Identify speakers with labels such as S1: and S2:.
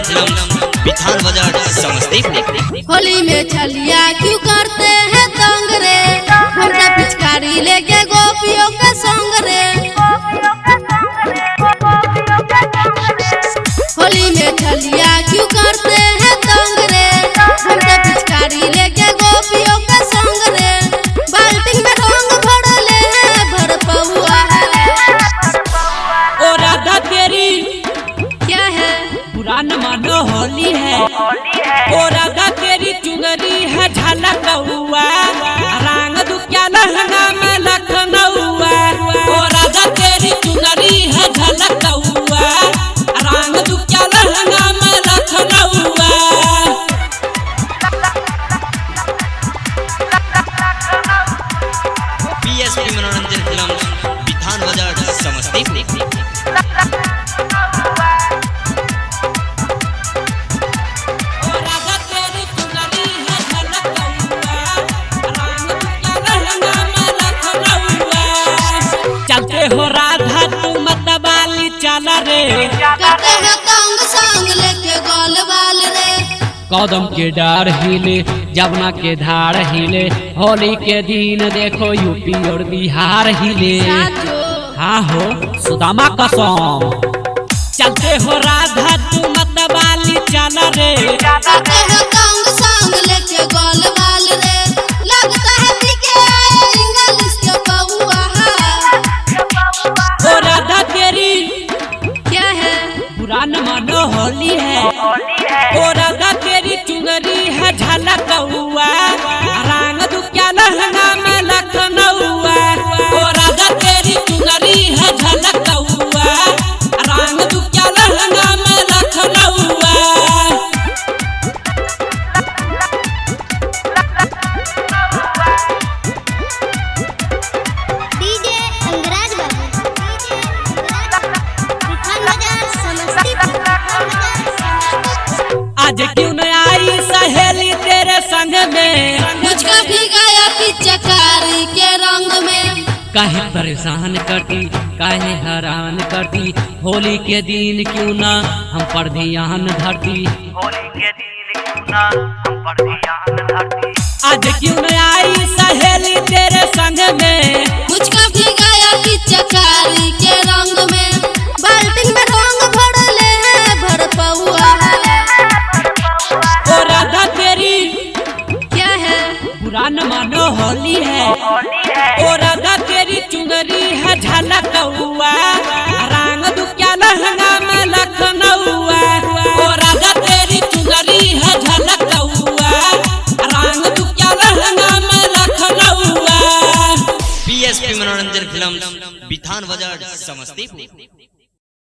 S1: Film Bithan बाजार समस्तीपुर।
S2: होली में छलिया क्यों करते हैं तंग रे, घंटा पिचकारी लेके गोपियों के संग रे। होली में छलिया क्यों करते हैं तंग रे, घंटा पिचकारी लेके गोपियों के संग रे। बाल्टी में रंग भर ले भर पहुआ है।
S3: ओ राधा तेरी
S2: क्या है
S3: बुरा न मानो होली है। ओ राधा तेरी चुनरी है झलक हुआ, रंग दुखिया लहंगा में लखनऊआ। ओ राधा तेरी चुनरी है झलक हुआ, रंग दुखिया लहंगा में लखनऊआ।
S1: पीएसपी मनोरंजन फिल्म बिथान बाजार समस्तीपुर।
S3: चलते हो राधा तू मतवाली चल रे,
S2: करते हैं तंग संग लेके गोल बाल रे।
S3: कदम के डार हिले जमुना के धार हिले, होली के दिन देखो यूपी और बिहार हिले। हाँ हो सुदामा कसम। चलते हो राधा तू मतवाली चल रे,
S2: करते हैं तंग संग लेके गोल बाल रे। लगता है पीके आए इंग्लिश के बउआ है।
S3: ओ राधा तेरी
S2: क्या है
S3: बुरा न मानो होली है। ओ राधा तेरी चुनरी है झलक हुआ, रंग दुखिया लहंगा में लखनऊआ। ओ राधा तेरी चुनरी है झलक हुआ, रंग दुखिया लहंगा में लखनऊआ।
S2: डीजे अंगराज बाबू, बिथान बाजार समस्तीपुर।
S3: आज क्यों न आई सहेली तेरे संग में,
S2: मुझको भिगाया पिचकारी के रंग में।
S3: काहे परेशान करती काहे हैरान करती, होली के दिन क्यों ना हम पर ध्यान धरती। आज क्यों न आई सहेली तेरे संग में,
S2: मुझको भिगाया पिचकारी के रंग में। बाल्टी में रंग भर ले भर पहुआ है।
S3: ओ राधा तेरी
S2: क्या है
S3: बुरा न मानो होली है। ओ राधा तेरी चुनरी है झलक हुआ, रंग दुखिया लहंगा में लखनऊआ। ओ राधा तेरी चुनरी है झलक हुआ, रंग दुखिया लहंगा में लखनऊआ।
S1: पीएसपी मनोरंजन फिल्म बिथान बाजार समस्तीपुर।